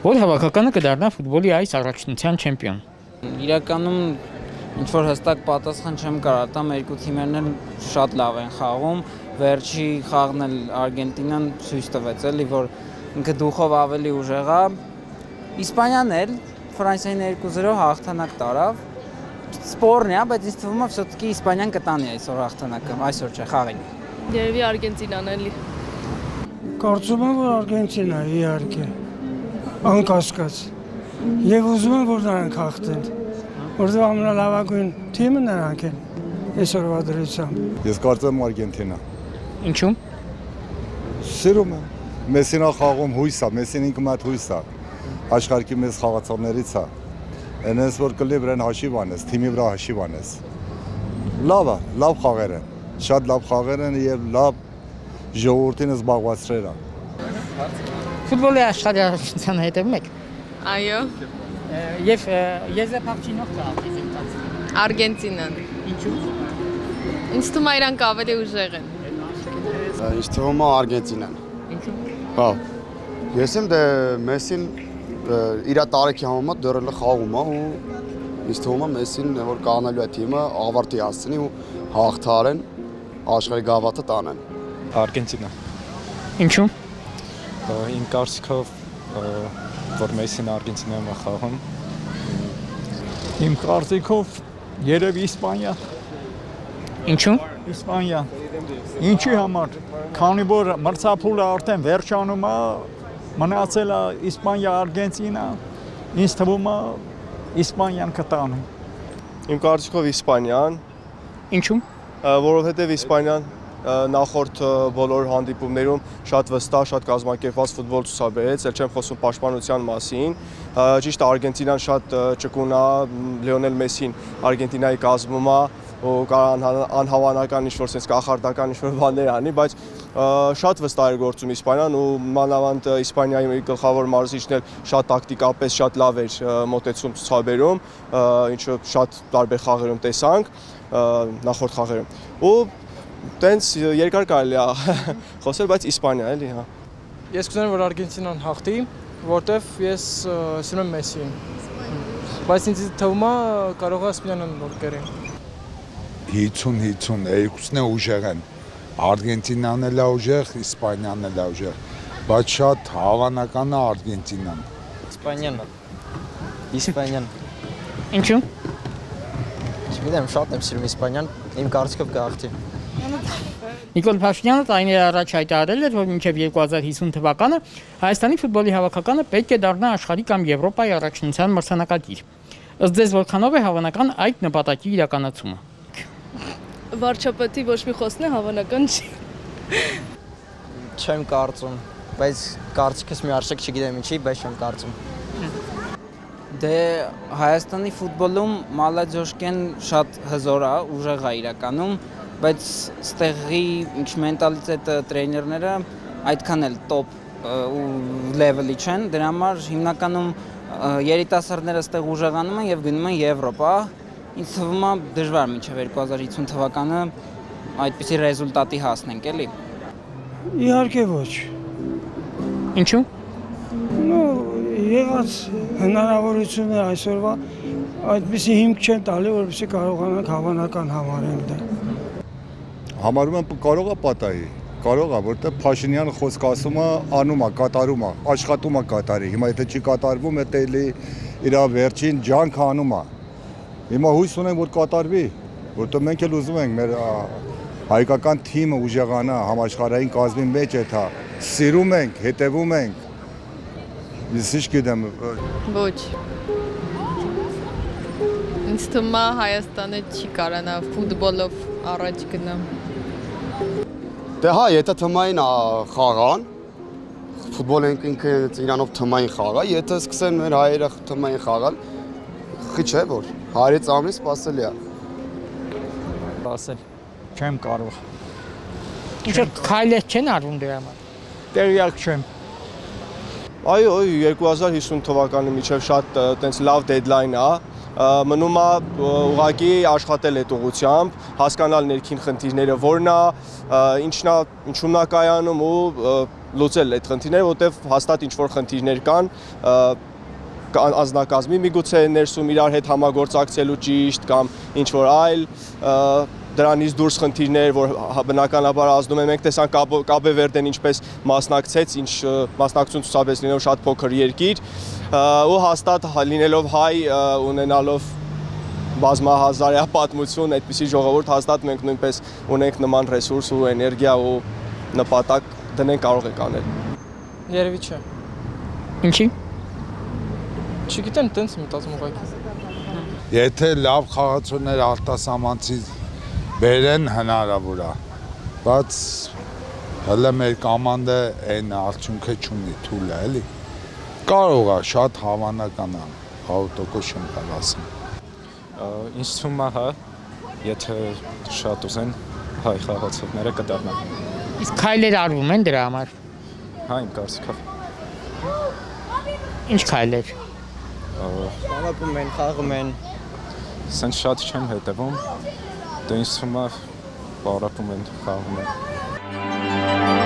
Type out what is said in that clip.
Որ հավաքականը կդառնա ֆուտբոլի այս առաջնության չեմպիոն։ Իրականում ինչ որ հստակ պատասխան չեմ կարող տամ, երկու թիմերն էլ շատ լավ են խաղում, վերջի խաղն էլ Արգենտինան ցույց տվեց էլի, որ ինքը դուխով ավելի ուժեղ է։ Իսպանիան էլ Ֆրանսիային 2-0 հաղթանակ տարավ։ Սպորն է, բայց ինձ թվում է все-таки Իսպանիան կտանի այսօր հաղթանակը, այսօր չէ, խաղին։ Երևի Արգենտինան էլի։ Կարծում եմ, որ Արգենտինա իհարկե, անկասկած։ Եվ ուզում եմ, որ նրանք հաղթեն, որտեղ ամենալավագույն թիմը նրանք են այսօրվա դրությամբ։ Ես կարծում եմ Արգենտինա։ Ինչու՞մ։ Սիրում եմ։ Մեսին է խաղում հույս է, Մեսին ինքը մատ հույս է։ Աշխարհի մեծ խաղացողներից է։ Այնպես որ կլի վրան հաշիվ անես, թիմի վրա հաշիվ անես։ Լավ է, լավ խաղեր են։ Շատ լավ խաղեր են եւ լավ ժողովրդին զբաղվածրեր են։ Ֆուտբոլի աշխարհի առաջնության հետևում եք։ Այո, Եվ եզրափակչինով կա։ Արգենտինան։ Ինչու՞։ Ինձ թվում է իրանք ավելի ուժեղ են։ Ինձ թվում է Արգենտինան։ Ինչու՞։ Հա։ Ես եմ դե Մեսին իր տարեկի համեմատ դեռ խաղում է ու ինձ թվում է Մեսին որ կանալու է թիմը ավարտի հասցնի ու հաղթարեն աշխարհի գավաթը տանեն։ Արգենտինա։ Ինչու՞։ Իմ կարծիքով որ Մեսին Արգենտինայում է խաղում։ Իմ կարծիքով երևի Իսպանիա։ Ինչու՞։ Իսպանիա։ Ինչի համար։ Քանի որ մրցափուլը արդեն վերջանում է, մնացել է Իսպանիա, Արգենտինա, ինձ թվում է Իսպանիան կտանի։ Իմ կարծիքով Իսպանիան, Ինչու՞։ որովհետև Իսպանիան նախորդ բոլոր հանդիպումներում շատ վստահ, շատ կազմակերպված ֆուտբոլ ցուցաբերեց, ել չեմ խոսում պաշտպանության մասին։ Ճիշտ է Արգենտինան շատ ճկուն է, Լիոնել Մեսին Արգենտինայի կազմում է, ու կարող անհավանական ինչ-որ sense կախարդական ինչ-որ բաներ անի, բայց շատ վստահ էր գործում Իսպանիան ու մանավանդ Իսպանիայի գլխավոր մարզիչն էլ շատ տակտիկապես շատ լավ էր մոտեցում ցուցաբերում, ինչը շատ տարբեր խաղերում տեսանք նախորդ խաղերում։ Ու տենց երկար կարելի է խոսել, բայց Իսպանիա էլի, հա։ Ես կուզենամ, որ Արգենտինան հաղթի, որտեվ ես սիրում եմ Մեսիին։ Բայց ինձ թվում է կարող է Իսպանիան որ կերի։ 50-50, երկուսն է ուժեղ են։ Արգենտինան էլ է ուժեղ, Իսպանիան էլ է ուժեղ, բայց շատ հավանական է Արգենտինան։ Իսպանիան։ Իսպանիան։ Ինչու՞։ Չգիտեմ, շատ եմ սիրում Իսպանիան, իմ կարծիքով կհաղթի։ Նիկոլ Փաշինյանը տարիներ առաջ հայտարարել էր, որ մինչև 2050 թվականը Հայաստանի ֆուտբոլի հավաքականը պետք է դառնա աշխարհի կամ Եվրոպայի առաջնության մրցանակակիր։ Ըստ ձեզ որքանով է հավանական այդ նպատակի իրականացումը։ Վարչապետի ոչ մի խոսքն է հավանական չի։ Չեմ կարծում, բայց կարծիքս մի արժեք չգիտեմ ինչի, բայց չեմ կարծում։ Դե Հայաստանի ֆուտբոլում մալադյոշկեն շատ հզոր է, ուժեղ է իրականում, բայց ստեղի ինչ մենտալիտետը տրեյներները այդքան էլ տոպ ու լեվելի չեն, դրա համար հիմնականում երիտասարդները ստեղ ուժեղանում են եւ գնում են Եվրոպա։ Ինձ թվում է դժվար մինչև 2050 թվականը այդպիսի ռեզուլտատի հասնենք, էլի։ Իհարկե ոչ։ Ինչու՞։ Եղած հնարավորությունը այսօրվա այդպիսի հիմք չեն տալի, որպեսզի կարողանանք հավանական համարենք դա։ Համարում եմ կարող է պատահի, կարող է, որտեղ Փաշինյանը խոսք ասում է, անում է, կատարում է, աշխատում է կատարի։ Հիմա եթե չի կատարվում, դա էլի իր վերջին ջանքը անում է։ Հիմա հույս ունենք, որ կատարվի, որտեղ մենք էլ ուզում ենք մեր հայկական թիմը ուժեղանա համաշխարհային կազմի մեջ է, սիրում ենք, հետևում ենք։ Ես ինչ գիտեմ։ Ոչ։ Ինձ թվում է Հայաստանը չի կարողանա ֆուտբոլով առաջ գնա։ Դե հա, եթե թմային խաղան, ֆուտբոլը ինքը իրանով թմային խաղ է, եթե սկսեն մեր հայերը թմային խաղալ, խի չէ որ հարից ամրից սպասելի է։ Ասել, չեմ կարող։ Ինչը քայլեր չեն արվում դրա համար։ Տեղյակ չեմ։ Այո, 2050 թվականի միջև շատ տենց լավ դեդլայն է, մնում է ուղղակի աշխատել այդ ուղղությամբ, հասկանալ ներքին խնդիրները որն է, ինչում է կայանում ու լուծել այդ խնդիրները, որտեղ հաստատ ինչ-որ խնդիրներ կան, անձնակազմի միգուցե ներսում իրար հետ համագործակցելու ճիշտ կամ ինչ-որ այլ դրանից դուրս խնդիրներ, որ բնականաբար ազդում են, մենք տեսանք Կաբե Վերդեն ինչպես մասնակցեց, ինչ մասնակցություն ցուցաբերեց լինելով շատ փոքր երկիր, ու հաստատ լինելով հայ, ունենալով բազմահազարյա պատմություն, այդպիսի ժողովուրդ հաստատ մենք նույնպես ունենք նման ռեսուրս ու էներգիա ու նպատակ դնենք կարող ենք անել։ Երևի չէ։ Ինչի։ Չգիտեմ, տենց մտածում ուղղակի։ Եթե լավ խաղացողներ արտասահմանցի բերեն հնարավոր է, բայց հələ մեր կոմանդը այն արդյունքը չունի, թույլ է, էլի։ Կարող է, շատ հավանական է, 100% չեմ կարող ասեմ։ Ինչ թվում է, հա, եթե շատ ուզեն հայ խաղացողները կդառնան։ Իսկ քայլեր արվում են դրա համար։ Հա, իմ կարծիքով։ Ինչ քայլեր։ Պարապում են, խաղում են։ Սենց շատ չեմ հետևում, դե ինձ թվում է պարապում են, խաղում են։